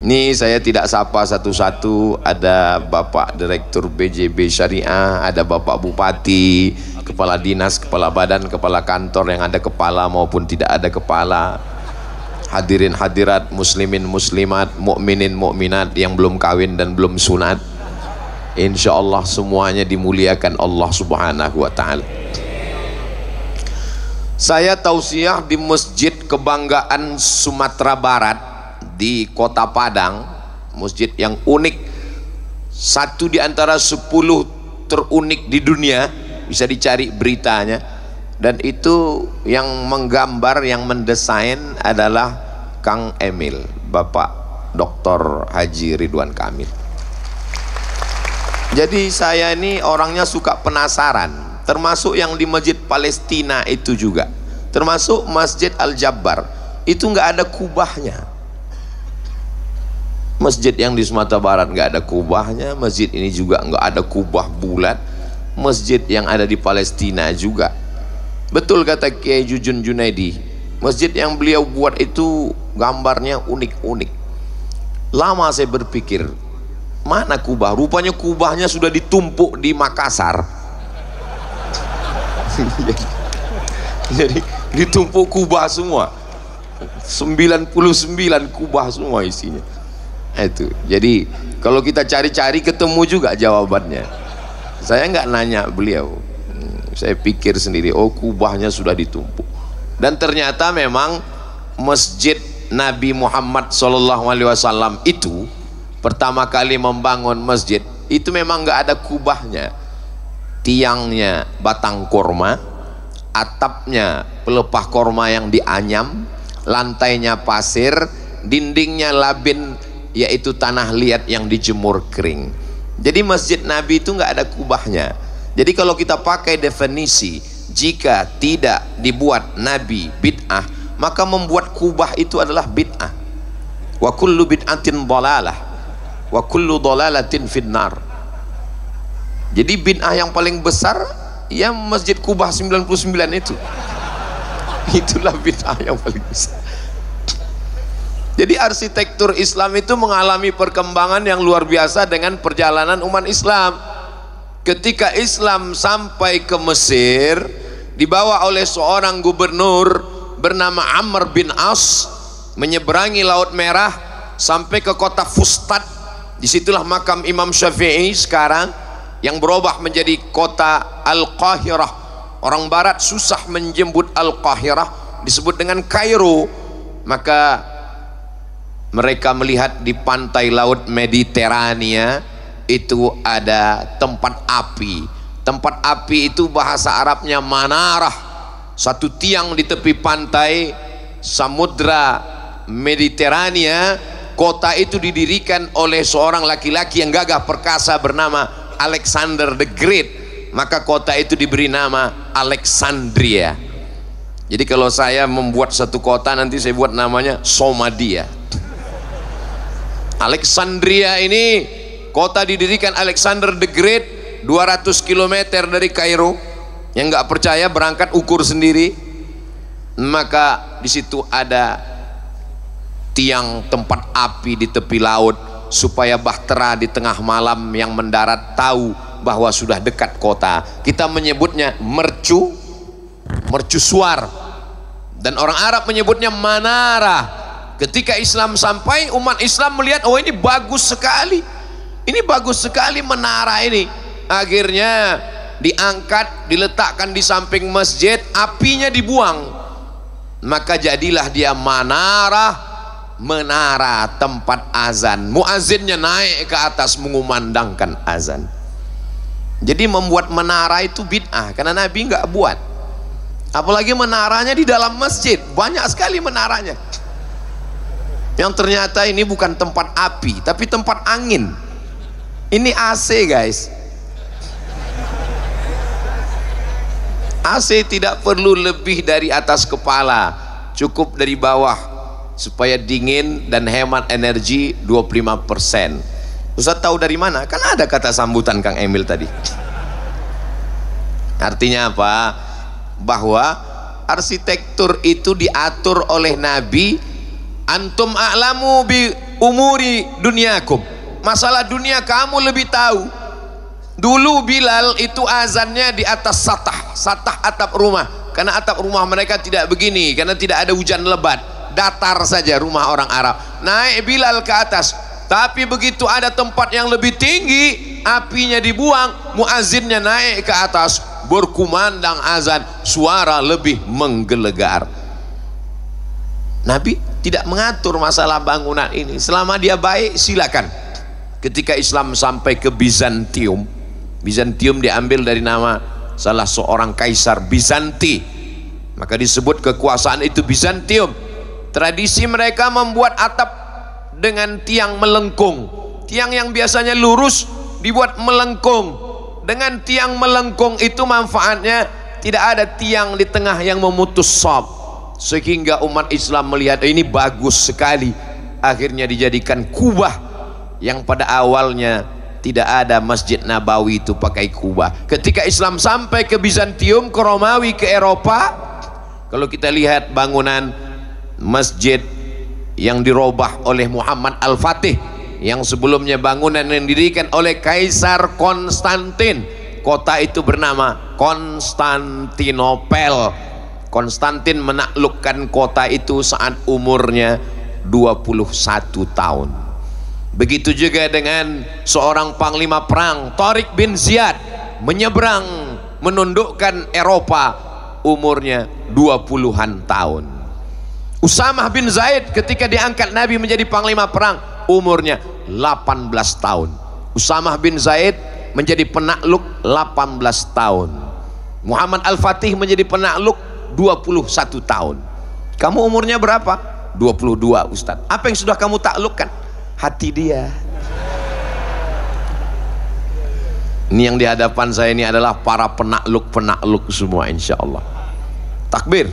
Ini saya tidak sapa satu-satu. Ada Bapak Direktur BJB Syariah, ada Bapak Bupati, Kepala Dinas, Kepala Badan, Kepala Kantor yang ada kepala maupun tidak ada kepala, hadirin hadirat, muslimin muslimat, mukminin mukminat yang belum kawin dan belum sunat, insya Allah semuanya dimuliakan Allah Subhanahu wa Ta'ala. Saya tausiah di Masjid Kebanggaan Sumatera Barat di Kota Padang, masjid yang unik, satu di antara 10 terunik di dunia, bisa dicari beritanya. Dan itu yang menggambar, yang mendesain adalah Kang Emil, Bapak Dr. Haji Ridwan Kamil. Jadi saya ini orangnya suka penasaran, termasuk yang di Masjid Palestina itu juga, termasuk Masjid Al-Jabbar itu nggak ada kubahnya. Masjid yang di Sumatera Barat nggak ada kubahnya, masjid ini juga nggak ada kubah bulat, masjid yang ada di Palestina juga. Betul kata Kiai Jujun Junaidi, masjid yang beliau buat itu gambarnya unik-unik. Lama saya berpikir, mana kubah? Rupanya kubahnya sudah ditumpuk di Makassar. Jadi ditumpuk kubah semua, 99 kubah semua isinya. Itu jadi kalau kita cari-cari ketemu juga jawabannya. Saya nggak nanya beliau, saya pikir sendiri, oh kubahnya sudah ditumpuk. Dan ternyata memang Masjid Nabi Muhammad SAW itu pertama kali membangun masjid itu memang nggak ada kubahnya, tiangnya batang korma, atapnya pelepah korma yang dianyam, lantainya pasir, dindingnya labin yaitu tanah liat yang dijemur kering. Jadi masjid Nabi itu nggak ada kubahnya. Jadi kalau kita pakai definisi, jika tidak dibuat Nabi bid'ah, maka membuat kubah itu adalah bid'ah. Wa kullu bid'atin dhalalah wa kullu dhalalatin finnar. Jadi bid'ah yang paling besar ya Masjid Kubah 99 itu. Itulah bid'ah yang paling besar. Jadi arsitektur Islam itu mengalami perkembangan yang luar biasa dengan perjalanan umat Islam. Ketika Islam sampai ke Mesir, dibawa oleh seorang gubernur bernama Amr bin As, menyeberangi Laut Merah sampai ke kota Fustat. Disitulah makam Imam Syafi'i sekarang, yang berubah menjadi kota Al-Qahirah. Orang barat susah menjemput Al-Qahirah, disebut dengan Kairo. Maka mereka melihat di pantai laut Mediterania itu ada tempat api. Tempat api itu bahasa Arabnya manarah, satu tiang di tepi pantai samudra Mediterania. Kota itu didirikan oleh seorang laki-laki yang gagah perkasa bernama Alexander the Great. Maka kota itu diberi nama Alexandria. Jadi kalau saya membuat satu kota, nanti saya buat namanya Somadia. Alexandria ini kota didirikan Alexander the Great, 200 km dari Kairo. Yang nggak percaya berangkat ukur sendiri. Maka di situ ada tiang tempat api di tepi laut, supaya bahtera di tengah malam yang mendarat tahu bahwa sudah dekat kota. Kita menyebutnya mercusuar, dan orang Arab menyebutnya manara. Ketika Islam sampai, umat Islam melihat, oh ini bagus sekali, ini bagus sekali menara ini. Akhirnya diangkat, diletakkan di samping masjid, apinya dibuang. Maka jadilah dia menara tempat azan. Muazzinnya naik ke atas mengumandangkan azan. Jadi membuat menara itu bid'ah, karena Nabi nggak buat. Apalagi menaranya di dalam masjid, banyak sekali menaranya. Yang ternyata ini bukan tempat api, tapi tempat angin. Ini AC guys. AC tidak perlu lebih dari atas kepala, cukup dari bawah, supaya dingin dan hemat energi 25%. Ustaz tahu dari mana? Kan ada kata sambutan Kang Emil tadi. Artinya apa? Bahwa arsitektur itu diatur oleh Nabi. Antum a'lamu bi umuri dunyakum, masalah dunia kamu lebih tahu. Dulu Bilal itu azannya di atas satah atap rumah, karena atap rumah mereka tidak begini, karena tidak ada hujan lebat, datar saja rumah orang Arab. Naik Bilal ke atas, tapi begitu ada tempat yang lebih tinggi, apinya dibuang, muazzinnya naik ke atas, berkumandang azan, suara lebih menggelegar. Nabi tidak mengatur masalah bangunan ini, selama dia baik silakan. Ketika Islam sampai ke Bizantium, Bizantium diambil dari nama salah seorang kaisar Bizanti, maka disebut kekuasaan itu Bizantium. Tradisi mereka membuat atap dengan tiang melengkung, tiang yang biasanya lurus dibuat melengkung. Dengan tiang melengkung itu manfaatnya tidak ada tiang di tengah yang memutus sop, sehingga umat Islam melihat ini bagus sekali, akhirnya dijadikan kubah yang pada awalnya tidak ada Masjid Nabawi itu pakai kubah. Ketika Islam sampai ke Bizantium, ke Romawi, ke Eropa, kalau kita lihat bangunan masjid yang dirubah oleh Muhammad Al-Fatih, yang sebelumnya bangunan yang didirikan oleh Kaisar Konstantin, kota itu bernama Konstantinopel. Konstantin menaklukkan kota itu saat umurnya 21 tahun. Begitu juga dengan seorang panglima perang, Tariq bin Ziyad, menyeberang menundukkan Eropa, umurnya 20-an tahun. Usamah bin Zaid ketika diangkat Nabi menjadi panglima perang, umurnya 18 tahun. Usamah bin Zaid menjadi penakluk 18 tahun. Muhammad Al-Fatih menjadi penakluk 21 tahun. Kamu umurnya berapa? 22, Ustaz. Apa yang sudah kamu taklukkan? Hati dia. Ini yang di hadapan saya ini adalah para penakluk-penakluk semua, insya Allah. Takbir.